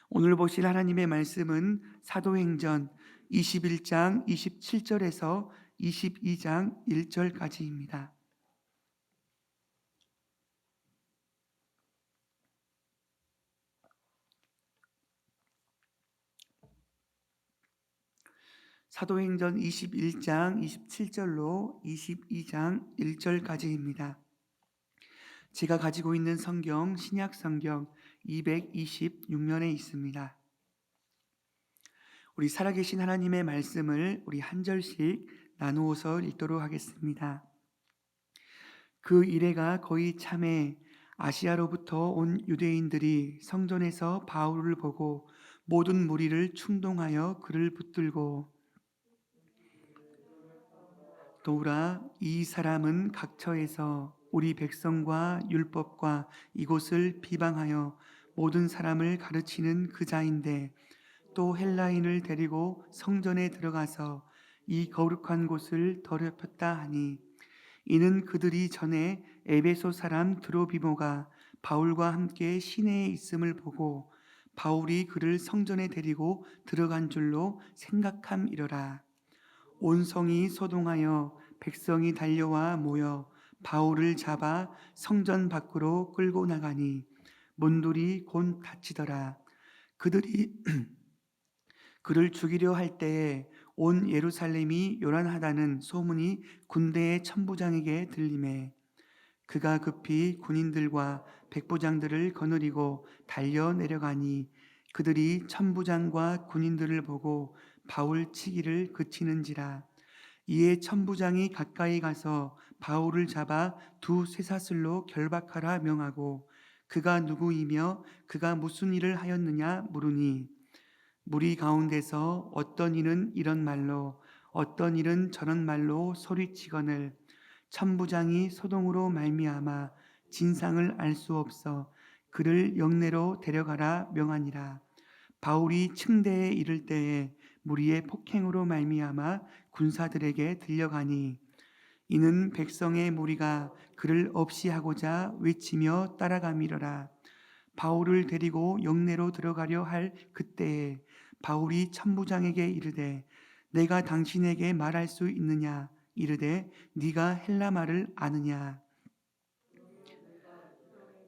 오늘 보실 하나님의 말씀은 사도행전 21장 27절에서 22장 1절까지입니다. 사도행전 21장 27절로 22장 1절까지입니다. 제가 가지고 있는 성경 신약 성경 226면에 있습니다. 우리 살아계신 하나님의 말씀을 우리 한 절씩 나누어서 읽도록 하겠습니다. 그 이래가 거의 참에 아시아로부터 온 유대인들이 성전에서 바울을 보고 모든 무리를 충동하여 그를 붙들고 도우라, 이 사람은 각처에서 우리 백성과 율법과 이곳을 비방하여 모든 사람을 가르치는 그 자인데 또 헬라인을 데리고 성전에 들어가서 이 거룩한 곳을 더럽혔다 하니, 이는 그들이 전에 에베소 사람 드로비모가 바울과 함께 시내에 있음을 보고 바울이 그를 성전에 데리고 들어간 줄로 생각함이러라. 온 성이 소동하여 백성이 달려와 모여 바울을 잡아 성전 밖으로 끌고 나가니 문들이 곧 닫히더라. 그들이 그를 죽이려 할 때에 온 예루살렘이 요란하다는 소문이 군대의 천부장에게 들리매 그가 급히 군인들과 백부장들을 거느리고 달려 내려가니 그들이 천부장과 군인들을 보고 바울 치기를 그치는지라. 이에 천부장이 가까이 가서 바울을 잡아 두 쇠사슬로 결박하라 명하고 그가 누구이며 그가 무슨 일을 하였느냐 물으니, 무리 가운데서 어떤 이는 이런 말로 어떤 이는 저런 말로 소리치거늘 천부장이 소동으로 말미암아 진상을 알 수 없어 그를 영내로 데려가라 명하니라. 바울이 층대에 이를 때에 무리의 폭행으로 말미암아 군사들에게 들려가니, 이는 백성의 무리가 그를 없이 하고자 외치며 따라가미러라. 바울을 데리고 영내로 들어가려 할 그때에 바울이 천부장에게 이르되, 내가 당신에게 말할 수 있느냐? 이르되, 네가 헬라 말을 아느냐?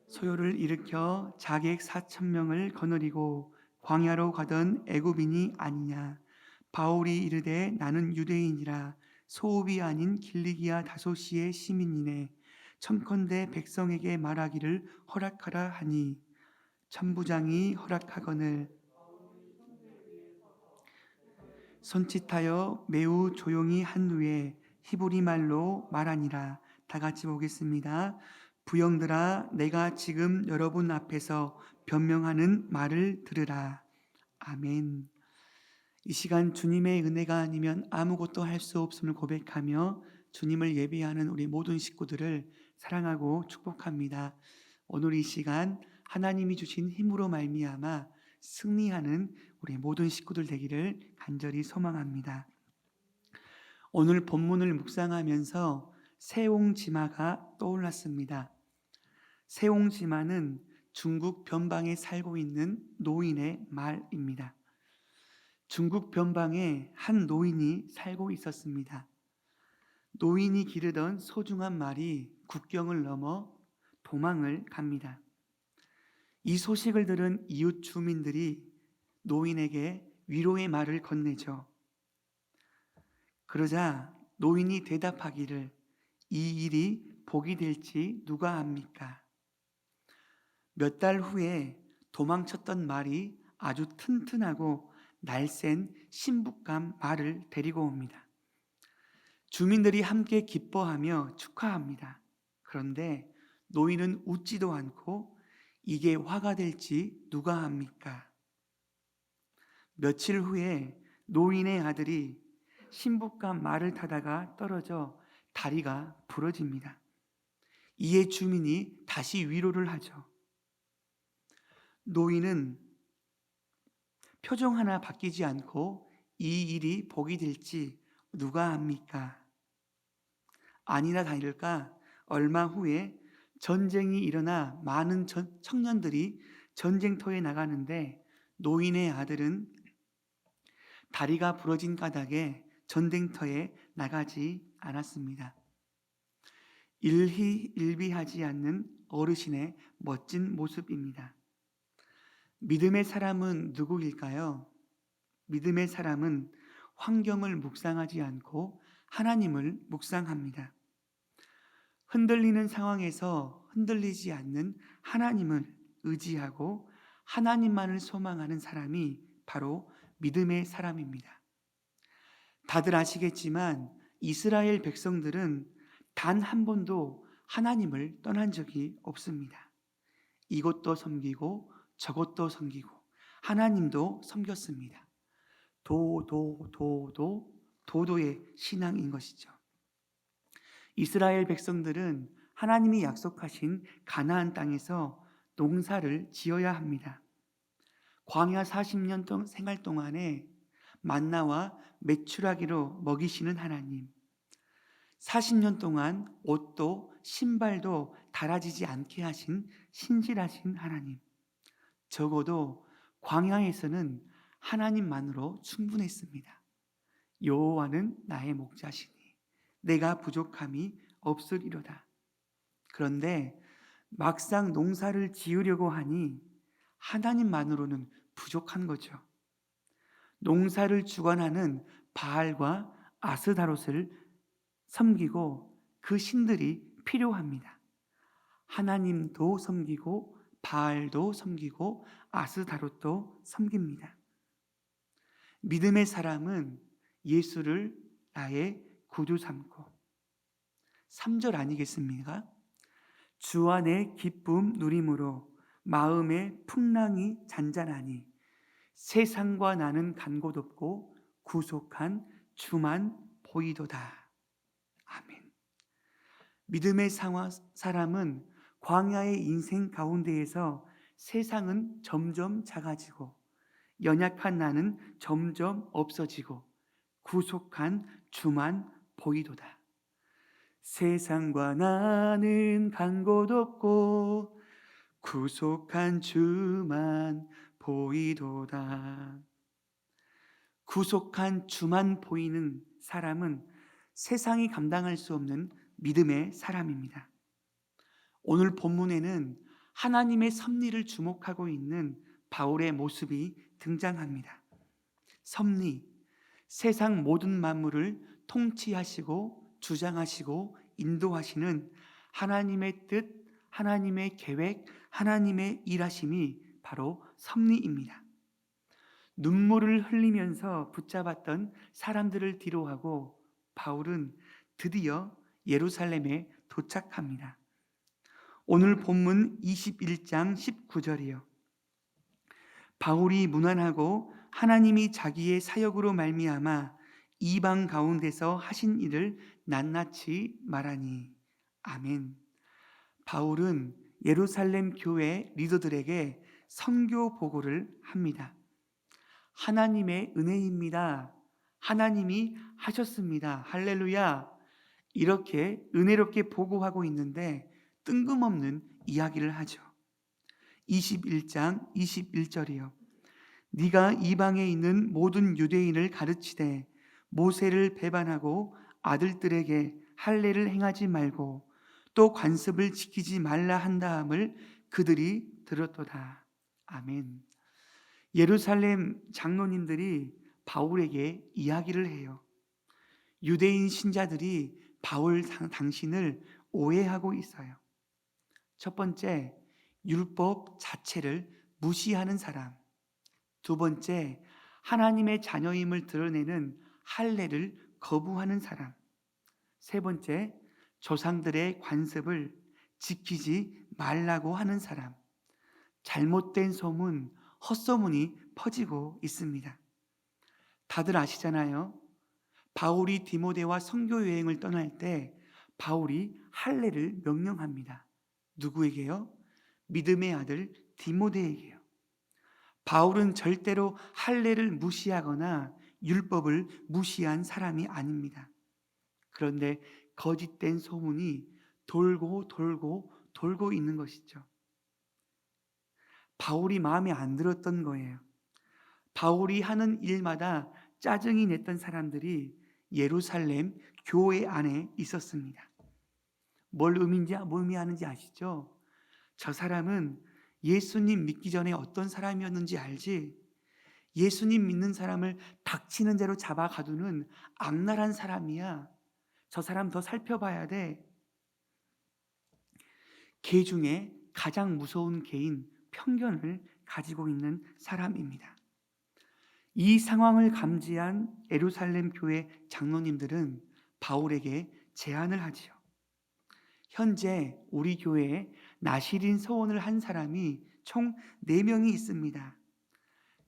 소요를 일으켜 자객 4,000명을 거느리고 광야로 가던 애굽인이 아니냐? 바울이 이르되, 나는 유대인이라 소읍이 아닌 길리기아 다소시의 시민이네. 청컨대 백성에게 말하기를 허락하라 하니, 천부장이 허락하거늘 손짓하여 매우 조용히 한 후에 히브리 말로 말하니라. 다 같이 보겠습니다. 부영들아, 내가 지금 여러분 앞에서 변명하는 말을 들으라. 아멘. 이 시간 주님의 은혜가 아니면 아무것도 할 수 없음을 고백하며 주님을 예배하는 우리 모든 식구들을 사랑하고 축복합니다. 오늘 이 시간 하나님이 주신 힘으로 말미암아 승리하는 우리 모든 식구들 되기를 간절히 소망합니다. 오늘 본문을 묵상하면서 세옹지마가 떠올랐습니다. 세옹지마는 중국 변방에 살고 있는 노인의 말입니다. 중국 변방에 한 노인이 살고 있었습니다. 노인이 기르던 소중한 말이 국경을 넘어 도망을 갑니다. 이 소식을 들은 이웃 주민들이 노인에게 위로의 말을 건네죠. 그러자 노인이 대답하기를, 이 일이 복이 될지 누가 압니까? 몇 달 후에 도망쳤던 말이 아주 튼튼하고 날쌘 신부감 말을 데리고 옵니다. 주민들이 함께 기뻐하며 축하합니다. 그런데 노인은 웃지도 않고 이게 화가 될지 누가 압니까? 며칠 후에 노인의 아들이 신부감 말을 타다가 떨어져 다리가 부러집니다. 이에 주민이 다시 위로를 하죠. 노인은 표정 하나 바뀌지 않고 이 일이 복이 될지 누가 압니까? 아니나 다를까 얼마 후에 전쟁이 일어나 많은 청년들이 전쟁터에 나가는데 노인의 아들은 다리가 부러진 까닭에 전쟁터에 나가지 않았습니다. 일희일비하지 않는 어르신의 멋진 모습입니다. 믿음의 사람은 누구일까요? 믿음의 사람은 환경을 묵상하지 않고 하나님을 묵상합니다. 흔들리는 상황에서 흔들리지 않는 하나님을 의지하고 하나님만을 소망하는 사람이 바로 믿음의 사람입니다. 다들 아시겠지만 이스라엘 백성들은 단 한 번도 하나님을 떠난 적이 없습니다. 이것도 섬기고 저것도 섬기고 하나님도 섬겼습니다. 도도의 신앙인 것이죠. 이스라엘 백성들은 하나님이 약속하신 가나안 땅에서 농사를 지어야 합니다. 광야 40년 생활 동안에 만나와 메추라기로 먹이시는 하나님, 40년 동안 옷도 신발도 닳아지지 않게 하신 신실하신 하나님, 적어도 광야에서는 하나님만으로 충분했습니다. 여호와는 나의 목자시니 내가 부족함이 없으리로다. 그런데 막상 농사를 지으려고 하니 하나님만으로는 부족한 거죠. 농사를 주관하는 바알과 아스다롯을 섬기고 그 신들이 필요합니다. 하나님도 섬기고 바알도 섬기고 아스다롯도 섬깁니다. 믿음의 사람은 예수를 나의 구주 삼고 3절 아니겠습니까? 주 안에 기쁨 누림으로 마음의 풍랑이 잔잔하니 세상과 나는 간 곳 없고 구속한 주만 보이도다. 아멘. 믿음의 사람은 광야의 인생 가운데에서 세상은 점점 작아지고 연약한 나는 점점 없어지고 구속한 주만 보이도다. 세상과 나는 간 곳 없고 구속한 주만 보이도다. 구속한 주만 보이는 사람은 세상이 감당할 수 없는 믿음의 사람입니다. 오늘 본문에는 하나님의 섭리를 주목하고 있는 바울의 모습이 등장합니다. 섭리, 세상 모든 만물을 통치하시고 주장하시고 인도하시는 하나님의 뜻, 하나님의 계획, 하나님의 일하심이 바로 섭리입니다. 눈물을 흘리면서 붙잡았던 사람들을 뒤로하고 바울은 드디어 예루살렘에 도착합니다. 오늘 본문 21장 19절이요. 바울이 문안하고 하나님이 자기의 사역으로 말미암아 이방 가운데서 하신 일을 낱낱이 말하니. 아멘. 바울은 예루살렘 교회 리더들에게 선교 보고를 합니다. 하나님의 은혜입니다. 하나님이 하셨습니다. 할렐루야. 이렇게 은혜롭게 보고하고 있는데 뜬금없는 이야기를 하죠. 21장 21절이요. 네가 이방에 있는 모든 유대인을 가르치되 모세를 배반하고 아들들에게 할례를 행하지 말고 또 관습을 지키지 말라 한다함을 그들이 들었도다. 아멘. 예루살렘 장로님들이 바울에게 이야기를 해요. 유대인 신자들이 바울 당신을 오해하고 있어요. 첫 번째, 율법 자체를 무시하는 사람. 두 번째, 하나님의 자녀임을 드러내는 할례를 거부하는 사람. 세 번째, 조상들의 관습을 지키지 말라고 하는 사람. 잘못된 소문, 헛소문이 퍼지고 있습니다. 다들 아시잖아요. 바울이 디모데와 선교 여행을 떠날 때 바울이 할례를 명령합니다. 누구에게요? 믿음의 아들 디모데에게요. 바울은 절대로 할례를 무시하거나 율법을 무시한 사람이 아닙니다. 그런데 거짓된 소문이 돌고 있는 것이죠. 바울이 마음에 안 들었던 거예요. 바울이 하는 일마다 짜증이 냈던 사람들이 예루살렘 교회 안에 있었습니다. 뭘 의미하는지 아시죠? 저 사람은 예수님 믿기 전에 어떤 사람이었는지 알지? 예수님 믿는 사람을 닥치는 대로 잡아 가두는 악랄한 사람이야. 저 사람 더 살펴봐야 돼. 개 중에 가장 무서운 개인 편견을 가지고 있는 사람입니다. 이 상황을 감지한 예루살렘 교회 장로님들은 바울에게 제안을 하지요. 현재 우리 교회에 나시린 서원을 한 사람이 총 4명이 있습니다.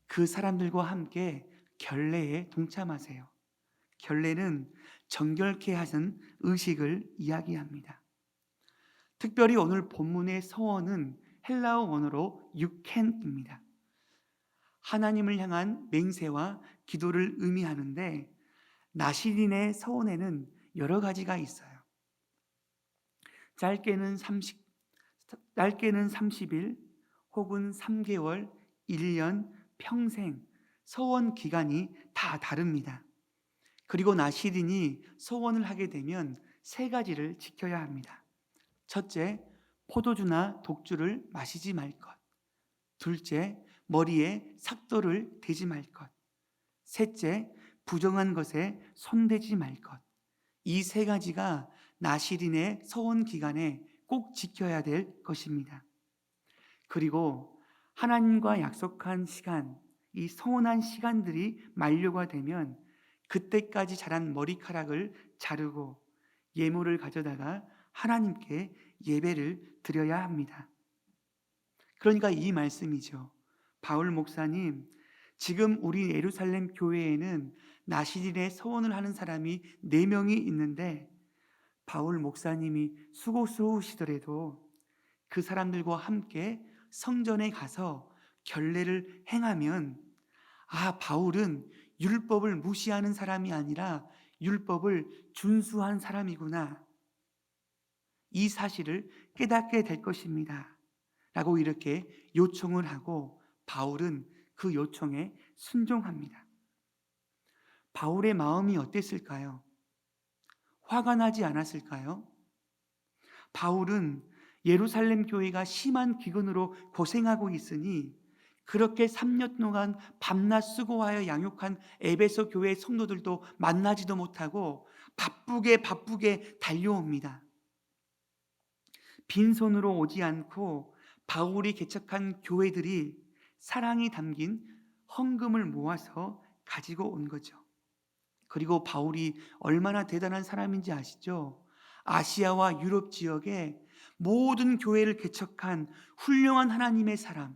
그 사람들과 함께 결례에 동참하세요. 결례는 정결케 하신 의식을 이야기합니다. 특별히 오늘 본문의 서원은 헬라어 원어로 유켄입니다. 하나님을 향한 맹세와 기도를 의미하는데 나시린의 서원에는 여러 가지가 있어요. 짧게는 30일 혹은 3개월, 1년, 평생 서원 기간이 다 다릅니다. 그리고 나시린이 서원을 하게 되면 3가지를 지켜야 합니다. 첫째, 포도주나 독주를 마시지 말 것. 둘째, 머리에 삭도를 대지 말 것. 셋째, 부정한 것에 손대지 말 것. 이 3가지가 나시린의 서원 기간에 꼭 지켜야 될 것입니다. 그리고 하나님과 약속한 시간, 이 서원한 시간들이 만료가 되면 그때까지 자란 머리카락을 자르고 예물을 가져다가 하나님께 예배를 드려야 합니다. 그러니까 이 말씀이죠. 바울 목사님, 지금 우리 예루살렘 교회에는 나시린의 서원을 하는 사람이 4명이 있는데 바울 목사님이 수고스러우시더라도 그 사람들과 함께 성전에 가서 결례를 행하면 바울은 율법을 무시하는 사람이 아니라 율법을 준수한 사람이구나, 이 사실을 깨닫게 될 것입니다 라고 이렇게 요청을 하고 바울은 그 요청에 순종합니다. 바울의 마음이 어땠을까요? 화가 나지 않았을까요? 바울은 예루살렘 교회가 심한 기근으로 고생하고 있으니 그렇게 3년 동안 밤낮 수고하여 양육한 에베소 교회 성도들도 만나지도 못하고 바쁘게 달려옵니다. 빈손으로 오지 않고 바울이 개척한 교회들이 사랑이 담긴 헌금을 모아서 가지고 온 거죠. 그리고 바울이 얼마나 대단한 사람인지 아시죠? 아시아와 유럽 지역에 모든 교회를 개척한 훌륭한 하나님의 사람,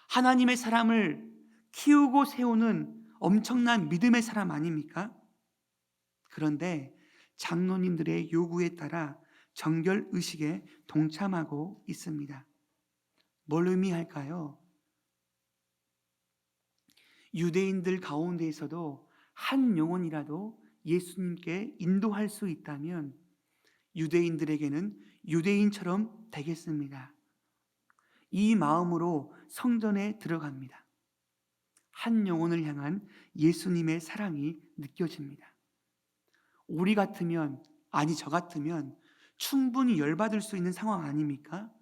하나님의 사람을 키우고 세우는 엄청난 믿음의 사람 아닙니까? 그런데 장로님들의 요구에 따라 정결 의식에 동참하고 있습니다. 뭘 의미할까요? 유대인들 가운데에서도 한 영혼이라도 예수님께 인도할 수 있다면 유대인들에게는 유대인처럼 되겠습니다. 이 마음으로 성전에 들어갑니다. 한 영혼을 향한 예수님의 사랑이 느껴집니다. 우리 같으면, 저 같으면 충분히 열받을 수 있는 상황 아닙니까?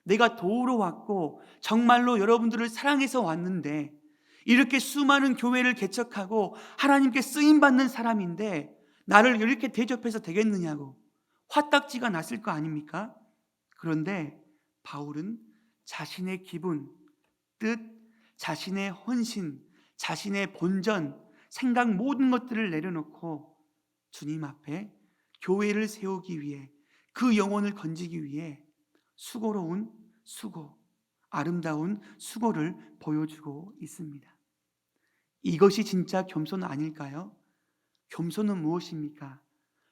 내가 도우러 왔고 정말로 여러분들을 사랑해서 왔는데 이렇게 수많은 교회를 개척하고 하나님께 쓰임받는 사람인데 나를 이렇게 대접해서 되겠느냐고 화딱지가 났을 거 아닙니까? 그런데 바울은 자신의 기분, 뜻, 자신의 헌신, 자신의 본전, 생각 모든 것들을 내려놓고 주님 앞에 교회를 세우기 위해, 그 영혼을 건지기 위해 수고로운 수고, 아름다운 수고를 보여주고 있습니다. 이것이 진짜 겸손 아닐까요? 겸손은 무엇입니까?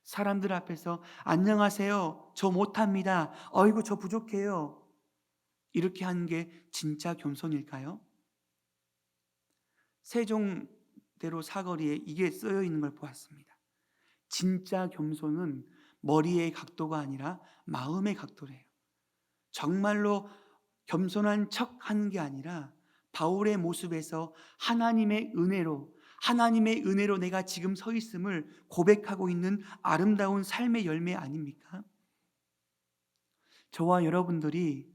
사람들 앞에서 안녕하세요, 저 못합니다, 어이구 저 부족해요, 이렇게 하는 게 진짜 겸손일까요? 세종대로 사거리에 이게 쓰여 있는 걸 보았습니다. 진짜 겸손은 머리의 각도가 아니라 마음의 각도래요. 정말로 겸손한 척 하는 게 아니라 바울의 모습에서 하나님의 은혜로 내가 지금 서 있음을 고백하고 있는 아름다운 삶의 열매 아닙니까? 저와 여러분들이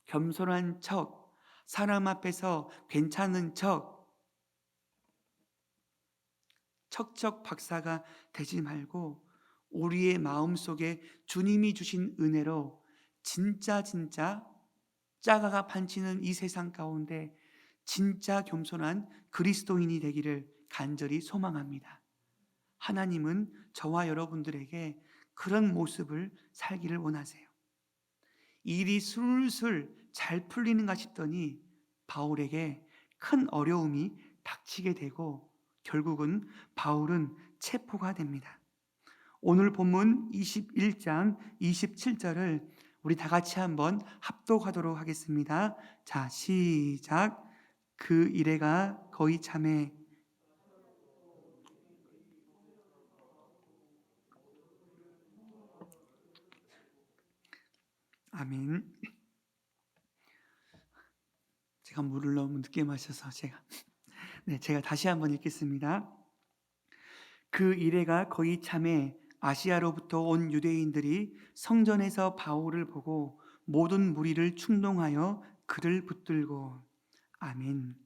겸손한 척, 사람 앞에서 괜찮은 척척 박사가 되지 말고 우리의 마음속에 주님이 주신 은혜로 진짜 짜가가 판치는 이 세상 가운데 진짜 겸손한 그리스도인이 되기를 간절히 소망합니다. 하나님은 저와 여러분들에게 그런 모습을 살기를 원하세요. 일이 술술 잘 풀리는가 싶더니 바울에게 큰 어려움이 닥치게 되고 결국은 바울은 체포가 됩니다. 오늘 본문 21장 27절을 우리 다 같이 한번 합독하도록 하겠습니다. 자, 시작. 그 이래가 거의 참에 아멘. 제가 물을 너무 늦게 마셔서 제가 다시 한번 읽겠습니다. 그 이래가 거의 참에 아시아로부터 온 유대인들이 성전에서 바울을 보고 모든 무리를 충동하여 그를 붙들고 아멘.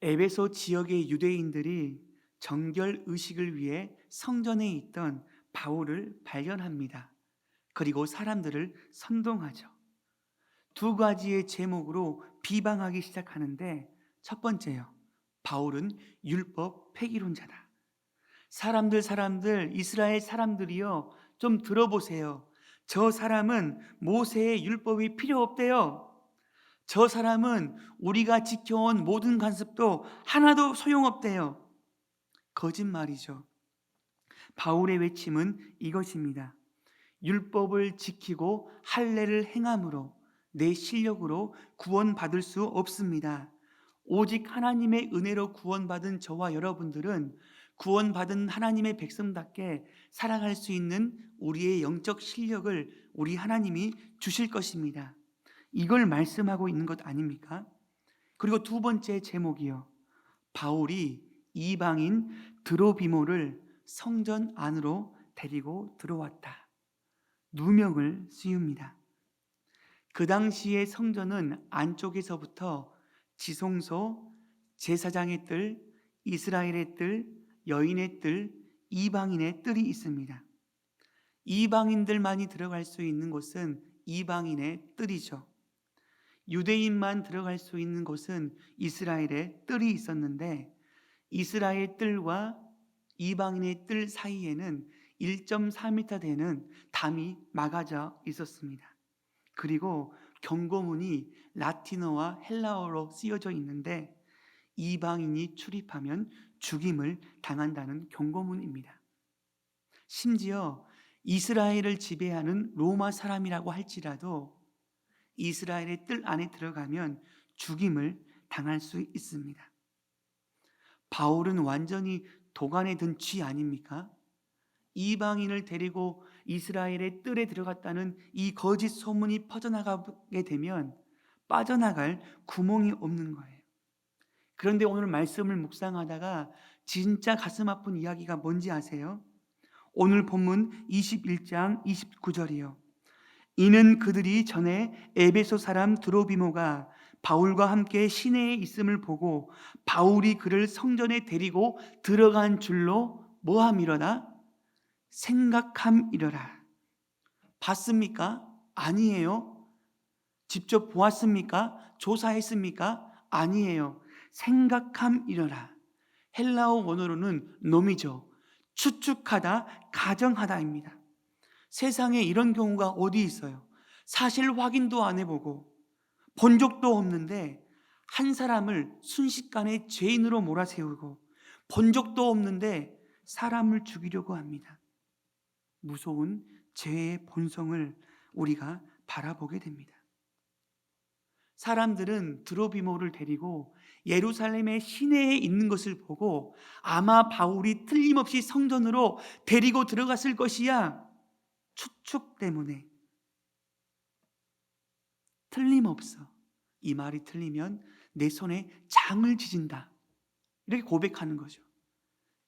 에베소 지역의 유대인들이 정결 의식을 위해 성전에 있던 바울을 발견합니다. 그리고 사람들을 선동하죠. 두 가지의 제목으로 비방하기 시작하는데 첫 번째요. 바울은 율법 폐기론자다. 사람들 이스라엘 사람들이요, 좀 들어보세요. 저 사람은 모세의 율법이 필요 없대요. 저 사람은 우리가 지켜온 모든 관습도 하나도 소용없대요. 거짓말이죠. 바울의 외침은 이것입니다. 율법을 지키고 할례를 행함으로 내 실력으로 구원받을 수 없습니다. 오직 하나님의 은혜로 구원받은 저와 여러분들은 구원받은 하나님의 백성답게 살아갈 수 있는 우리의 영적 실력을 우리 하나님이 주실 것입니다. 이걸 말씀하고 있는 것 아닙니까? 그리고 두 번째 제목이요. 바울이 이방인 드로비모를 성전 안으로 데리고 들어왔다. 누명을 씌웁니다. 그 당시의 성전은 안쪽에서부터 지성소, 제사장의 뜰, 이스라엘의 뜰, 여인의 뜰, 이방인의 뜰이 있습니다. 이방인들만이 들어갈 수 있는 곳은 이방인의 뜰이죠. 유대인만 들어갈 수 있는 곳은 이스라엘의 뜰이 있었는데 이스라엘 뜰과 이방인의 뜰 사이에는 1.4m 되는 담이 막아져 있었습니다. 그리고 경고문이 라틴어와 헬라어로 쓰여져 있는데 이방인이 출입하면 죽임을 당한다는 경고문입니다. 심지어 이스라엘을 지배하는 로마 사람이라고 할지라도 이스라엘의 뜰 안에 들어가면 죽임을 당할 수 있습니다. 바울은 완전히 도간에 든 쥐 아닙니까? 이방인을 데리고 이스라엘의 뜰에 들어갔다는 이 거짓 소문이 퍼져나가게 되면 빠져나갈 구멍이 없는 거예요. 그런데 오늘 말씀을 묵상하다가 진짜 가슴 아픈 이야기가 뭔지 아세요? 오늘 본문 21장 29절이요. 이는 그들이 전에 에베소 사람 드로비모가 바울과 함께 시내에 있음을 보고 바울이 그를 성전에 데리고 들어간 줄로 뭐함이러다? 생각함이러라. 봤습니까? 아니에요. 직접 보았습니까? 조사했습니까? 아니에요. 생각함이러라. 헬라어 원어로는 놈이죠. 추측하다, 가정하다입니다. 세상에 이런 경우가 어디 있어요? 사실 확인도 안 해보고 본 적도 없는데 한 사람을 순식간에 죄인으로 몰아세우고 본 적도 없는데 사람을 죽이려고 합니다. 무서운 죄의 본성을 우리가 바라보게 됩니다. 사람들은 드로비모를 데리고 예루살렘의 시내에 있는 것을 보고 아마 바울이 틀림없이 성전으로 데리고 들어갔을 것이야 추측 때문에. 틀림없어. 이 말이 틀리면 내 손에 장을 지진다. 이렇게 고백하는 거죠.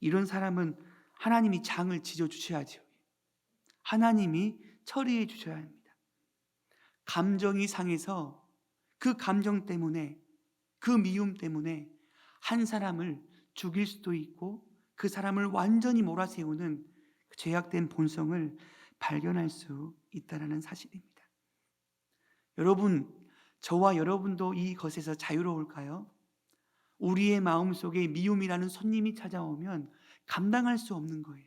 이런 사람은 하나님이 장을 지져주셔야죠. 하나님이 처리해 주셔야 합니다. 감정이 상해서 그 감정 때문에, 그 미움 때문에 한 사람을 죽일 수도 있고 그 사람을 완전히 몰아세우는 죄악된 본성을 발견할 수 있다는 사실입니다. 여러분, 저와 여러분도 이것에서 자유로울까요? 우리의 마음속에 미움이라는 손님이 찾아오면 감당할 수 없는 거예요.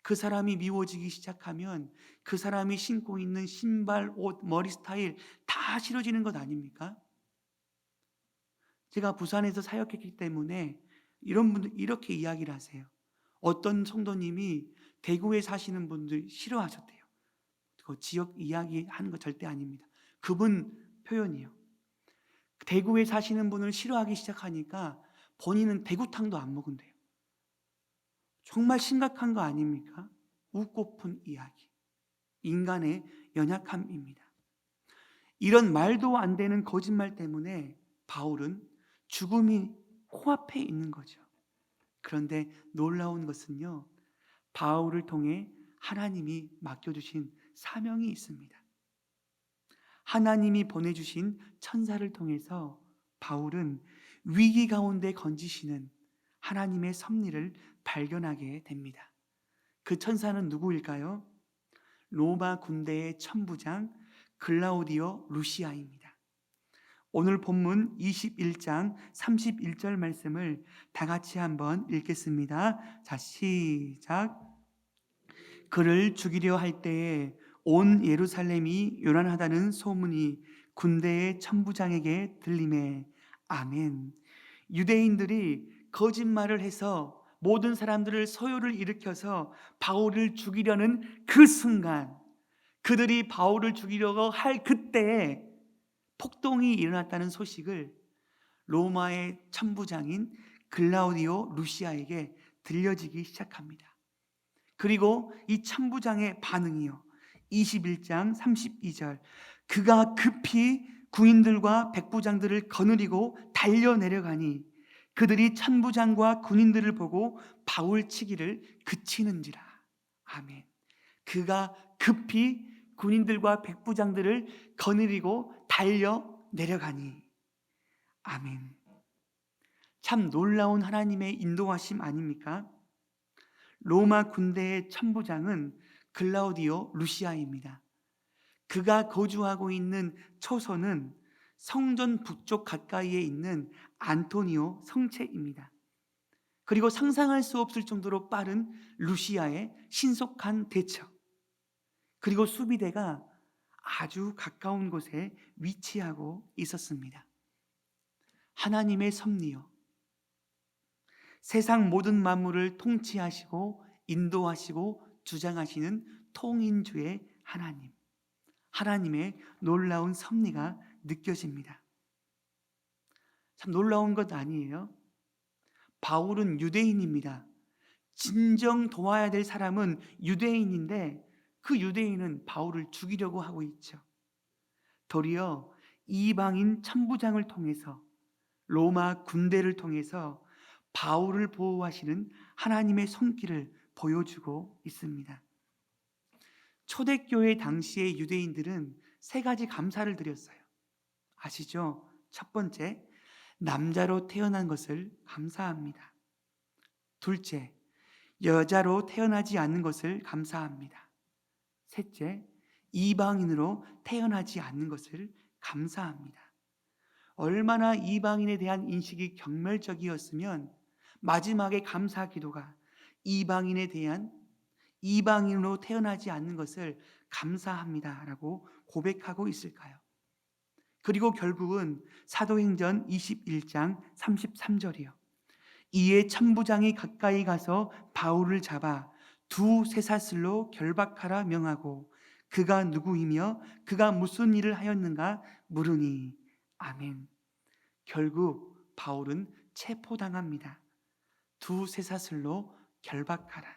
그 사람이 미워지기 시작하면 그 사람이 신고 있는 신발, 옷, 머리 스타일 다 싫어지는 것 아닙니까? 제가 부산에서 사역했기 때문에 이런 분들 이렇게 이야기를 하세요. 어떤 성도님이 대구에 사시는 분들 싫어하셨대요. 그 지역 이야기하는 거 절대 아닙니다. 그분 표현이요. 대구에 사시는 분을 싫어하기 시작하니까 본인은 대구탕도 안 먹은대요. 정말 심각한 거 아닙니까? 웃고픈 이야기. 인간의 연약함입니다. 이런 말도 안 되는 거짓말 때문에 바울은 죽음이 코앞에 있는 거죠. 그런데 놀라운 것은요, 바울을 통해 하나님이 맡겨주신 사명이 있습니다. 하나님이 보내주신 천사를 통해서 바울은 위기 가운데 건지시는 하나님의 섭리를 발견하게 됩니다. 그 천사는 누구일까요? 로마 군대의 천부장 글라우디오 루시아입니다. 오늘 본문 21장 31절 말씀을 다 같이 한번 읽겠습니다. 자, 시작. 그를 죽이려 할 때에 온 예루살렘이 요란하다는 소문이 군대의 천부장에게 들리매 아멘. 유대인들이 거짓말을 해서 모든 사람들을 소요를 일으켜서 바울을 죽이려는 그 순간, 그들이 바울을 죽이려고 할 그때에 폭동이 일어났다는 소식을 로마의 천부장인 글라우디오 루시아에게 들려지기 시작합니다. 그리고 이 천부장의 반응이요, 21장 32절, 그가 급히 군인들과 백부장들을 거느리고 달려내려가니 그들이 천부장과 군인들을 보고 바울 치기를 그치는지라. 아멘. 그가 급히 군인들과 백부장들을 거느리고 달려내려가니. 아멘. 참 놀라운 하나님의 인도하심 아닙니까? 로마 군대의 천부장은 글라우디오 루시아입니다. 그가 거주하고 있는 초소는 성전 북쪽 가까이에 있는 안토니오 성체입니다. 그리고 상상할 수 없을 정도로 빠른 루시아의 신속한 대처, 그리고 수비대가 아주 가까운 곳에 위치하고 있었습니다. 하나님의 섭리요, 세상 모든 만물을 통치하시고 인도하시고 주장하시는 통인주의 하나님, 하나님의 놀라운 섭리가 느껴집니다. 참 놀라운 것 아니에요? 바울은 유대인입니다. 진정 도와야 될 사람은 유대인인데 그 유대인은 바울을 죽이려고 하고 있죠. 도리어 이방인 천부장을 통해서, 로마 군대를 통해서 바울을 보호하시는 하나님의 손길을 보여주고 있습니다. 초대교회 당시의 유대인들은 세 가지 감사를 드렸어요. 아시죠? 첫 번째, 남자로 태어난 것을 감사합니다. 둘째, 여자로 태어나지 않는 것을 감사합니다. 셋째, 이방인으로 태어나지 않는 것을 감사합니다. 얼마나 이방인에 대한 인식이 경멸적이었으면 마지막에 감사 기도가 이방인에 대한, 이방인으로 태어나지 않는 것을 감사합니다라고 고백하고 있을까요? 그리고 결국은 사도행전 21장 33절이요. 이에 천부장이 가까이 가서 바울을 잡아 두 쇠사슬로 결박하라 명하고 그가 누구이며 그가 무슨 일을 하였는가 물으니. 아멘. 결국 바울은 체포당합니다. 두 쇠사슬로 결박하라.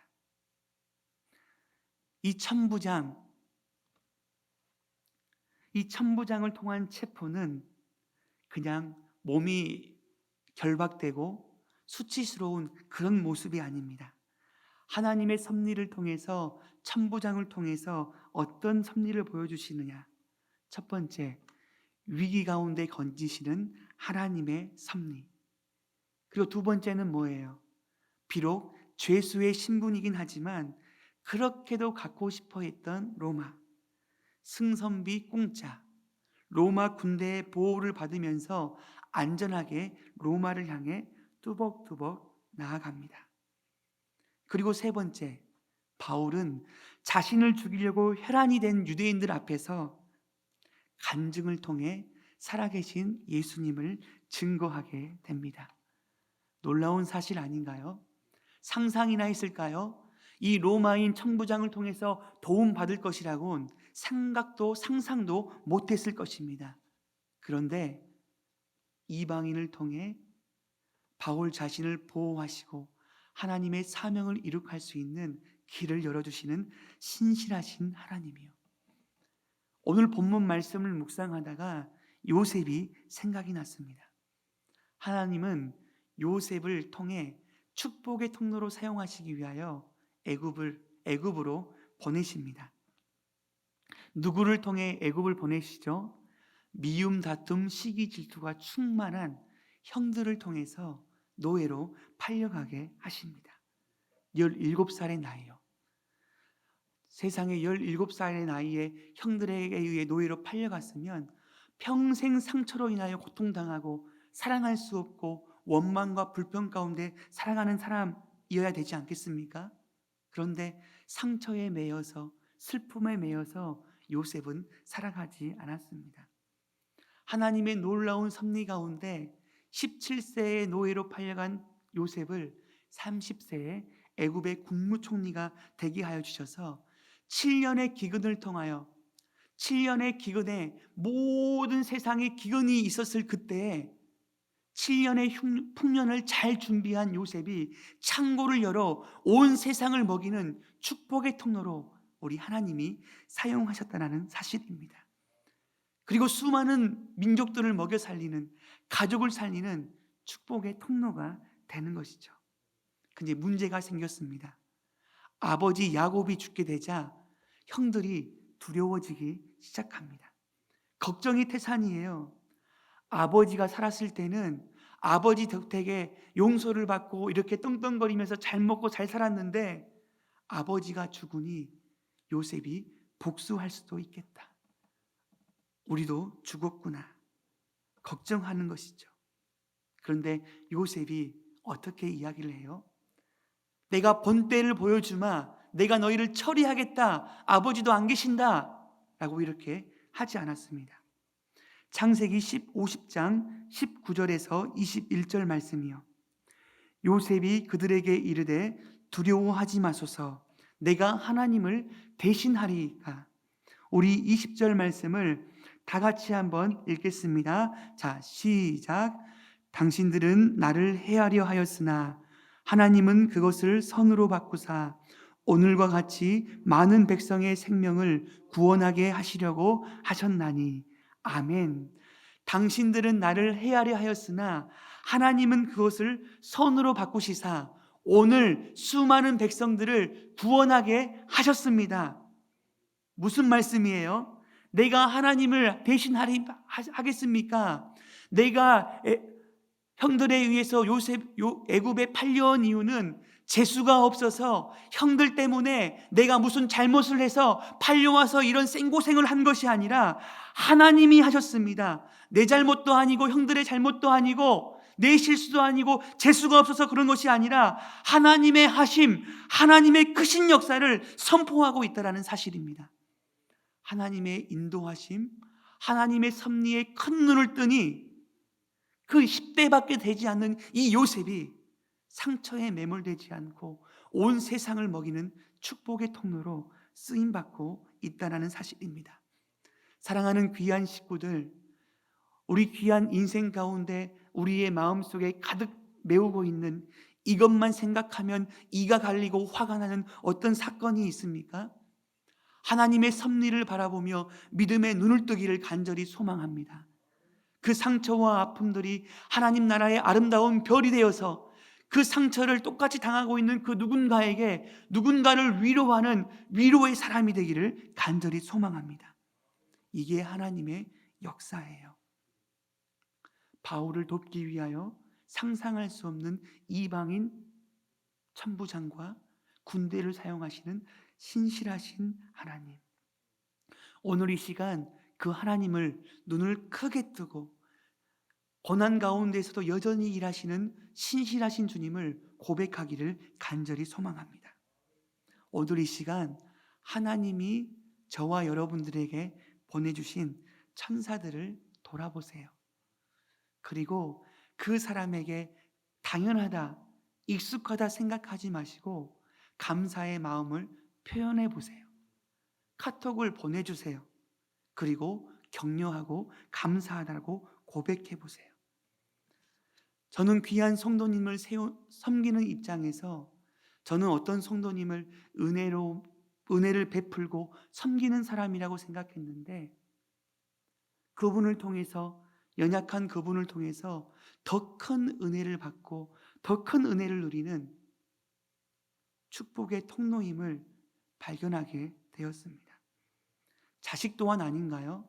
이 천부장을 통한 체포는 그냥 몸이 결박되고 수치스러운 그런 모습이 아닙니다. 하나님의 섭리를 통해서, 천부장을 통해서 어떤 섭리를 보여주시느냐? 첫 번째, 위기 가운데 건지시는 하나님의 섭리. 그리고 두 번째는 뭐예요? 비록 죄수의 신분이긴 하지만 그렇게도 갖고 싶어 했던 로마, 승선비 공짜, 로마 군대의 보호를 받으면서 안전하게 로마를 향해 뚜벅뚜벅 나아갑니다. 그리고 세 번째, 바울은 자신을 죽이려고 혈안이 된 유대인들 앞에서 간증을 통해 살아계신 예수님을 증거하게 됩니다. 놀라운 사실 아닌가요? 상상이나 했을까요? 이 로마인 천부장을 통해서 도움받을 것이라고는 생각도 상상도 못했을 것입니다. 그런데 이방인을 통해 바울 자신을 보호하시고 하나님의 사명을 이룩할 수 있는 길을 열어주시는 신실하신 하나님이요. 오늘 본문 말씀을 묵상하다가 요셉이 생각이 났습니다. 하나님은 요셉을 통해 축복의 통로로 사용하시기 위하여 애굽으로 보내십니다. 누구를 통해 애굽을 보내시죠? 미움, 다툼, 시기, 질투가 충만한 형들을 통해서 노예로 팔려가게 하십니다. 17살의 나이요. 세상에 17살의 나이에 형들에게 의해 노예로 팔려갔으면 평생 상처로 인하여 고통당하고 사랑할 수 없고 원망과 불평 가운데 살아가는 사람이어야 되지 않겠습니까? 그런데 상처에 매여서, 슬픔에 매여서 요셉은 살아가지 않았습니다. 하나님의 놀라운 섭리 가운데 17세의 노예로 팔려간 요셉을 30세에 애굽의 국무총리가 되게 하여 주셔서 7년의 기근을 통하여, 7년의 기근에 모든 세상의 기근이 있었을 그때에 7년의 풍년을 잘 준비한 요셉이 창고를 열어 온 세상을 먹이는 축복의 통로로 우리 하나님이 사용하셨다는 사실입니다. 그리고 수많은 민족들을 먹여 살리는, 가족을 살리는 축복의 통로가 되는 것이죠. 근데 문제가 생겼습니다. 아버지 야곱이 죽게 되자 형들이 두려워지기 시작합니다. 걱정이 태산이에요. 아버지가 살았을 때는 아버지 덕택에 용서를 받고 이렇게 떵떵거리면서 잘 먹고 잘 살았는데 아버지가 죽으니 요셉이 복수할 수도 있겠다. 우리도 죽었구나. 걱정하는 것이죠. 그런데 요셉이 어떻게 이야기를 해요? 내가 본때를 보여주마. 내가 너희를 처리하겠다. 아버지도 안 계신다. 라고 이렇게 하지 않았습니다. 창세기 50장 19절에서 21절 말씀이요. 요셉이 그들에게 이르되 두려워하지 마소서. 내가 하나님을 대신하리이까. 우리 20절 말씀을 다 같이 한번 읽겠습니다. 자, 시작. 당신들은 나를 해하려 하였으나 하나님은 그것을 선으로 바꾸사 오늘과 같이 많은 백성의 생명을 구원하게 하시려고 하셨나니. 아멘. 당신들은 나를 해하려 하였으나 하나님은 그것을 선으로 바꾸시사 오늘 수많은 백성들을 구원하게 하셨습니다. 무슨 말씀이에요? 내가 하나님을 대신하겠습니까? 내가 형들에 의해서 애굽에 팔려온 이유는 재수가 없어서 형들 때문에 내가 무슨 잘못을 해서 팔려와서 이런 생고생을 한 것이 아니라 하나님이 하셨습니다. 내 잘못도 아니고 형들의 잘못도 아니고 내 실수도 아니고 재수가 없어서 그런 것이 아니라 하나님의 하심, 하나님의 크신 역사를 선포하고 있다는 사실입니다. 하나님의 인도하심, 하나님의 섭리에 큰 눈을 뜨니 그 10대밖에 되지 않는 이 요셉이 상처에 매몰되지 않고 온 세상을 먹이는 축복의 통로로 쓰임받고 있다는 사실입니다. 사랑하는 귀한 식구들, 우리 귀한 인생 가운데 우리의 마음속에 가득 메우고 있는 이것만 생각하면 이가 갈리고 화가 나는 어떤 사건이 있습니까? 하나님의 섭리를 바라보며 믿음의 눈을 뜨기를 간절히 소망합니다. 그 상처와 아픔들이 하나님 나라의 아름다운 별이 되어서 그 상처를 똑같이 당하고 있는 그 누군가에게 누군가를 위로하는 위로의 사람이 되기를 간절히 소망합니다. 이게 하나님의 역사예요. 바울을 돕기 위하여 상상할 수 없는 이방인 천부장과 군대를 사용하시는 신실하신 하나님. 오늘 이 시간 그 하나님을 눈을 크게 뜨고 고난 가운데서도 여전히 일하시는 신실하신 주님을 고백하기를 간절히 소망합니다. 오늘 이 시간 하나님이 저와 여러분들에게 보내주신 천사들을 돌아보세요. 그리고 그 사람에게 당연하다, 익숙하다 생각하지 마시고 감사의 마음을 표현해 보세요. 카톡을 보내주세요. 그리고 격려하고 감사하다고 고백해 보세요. 저는 귀한 성도님을 섬기는 입장에서 저는 어떤 성도님을 은혜를 베풀고 섬기는 사람이라고 생각했는데 그분을 통해서 연약한 그분을 통해서 더 큰 은혜를 받고 더 큰 은혜를 누리는 축복의 통로임을 발견하게 되었습니다. 자식 또한 아닌가요?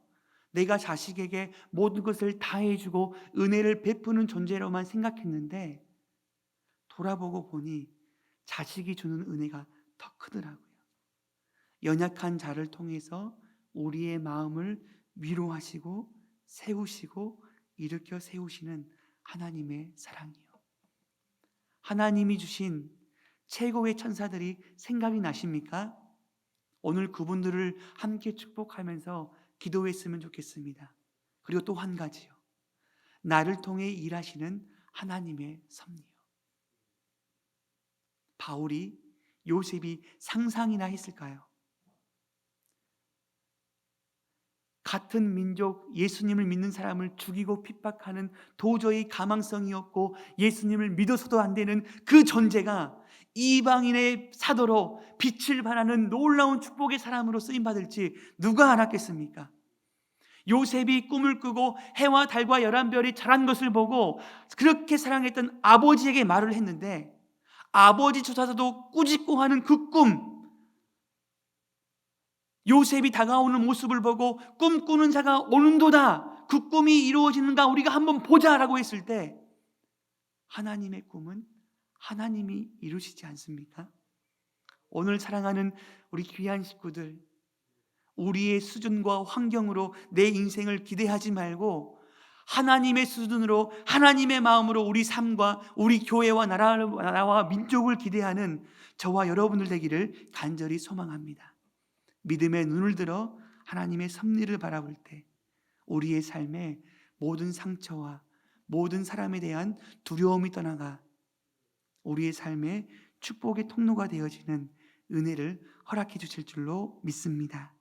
내가 자식에게 모든 것을 다 해주고 은혜를 베푸는 존재로만 생각했는데 돌아보고 보니 자식이 주는 은혜가 더 크더라고요. 연약한 자를 통해서 우리의 마음을 위로하시고 세우시고 일으켜 세우시는 하나님의 사랑이요. 하나님이 주신 최고의 천사들이 생각이 나십니까? 오늘 그분들을 함께 축복하면서 기도했으면 좋겠습니다. 그리고 또 한 가지요. 나를 통해 일하시는 하나님의 섭리요. 바울이 요셉이 상상이나 했을까요? 같은 민족 예수님을 믿는 사람을 죽이고 핍박하는 도저히 가망성이 없고 예수님을 믿어서도 안 되는 그 존재가 이방인의 사도로 빛을 발하는 놀라운 축복의 사람으로 쓰임받을지 누가 알았겠습니까? 요셉이 꿈을 꾸고 해와 달과 11별이 자란 것을 보고 그렇게 사랑했던 아버지에게 말을 했는데 아버지조차도 꾸짖고하는 그 꿈, 요셉이 다가오는 모습을 보고 꿈꾸는 자가 오는도다, 그 꿈이 이루어지는가 우리가 한번 보자라고 했을 때 하나님의 꿈은 하나님이 이루시지 않습니까? 오늘 사랑하는 우리 귀한 식구들, 우리의 수준과 환경으로 내 인생을 기대하지 말고 하나님의 수준으로 하나님의 마음으로 우리 삶과 우리 교회와 나라와 민족을 기대하는 저와 여러분들 되기를 간절히 소망합니다. 믿음의 눈을 들어 하나님의 섭리를 바라볼 때 우리의 삶에 모든 상처와 모든 사람에 대한 두려움이 떠나가 우리의 삶에 축복의 통로가 되어지는 은혜를 허락해 주실 줄로 믿습니다.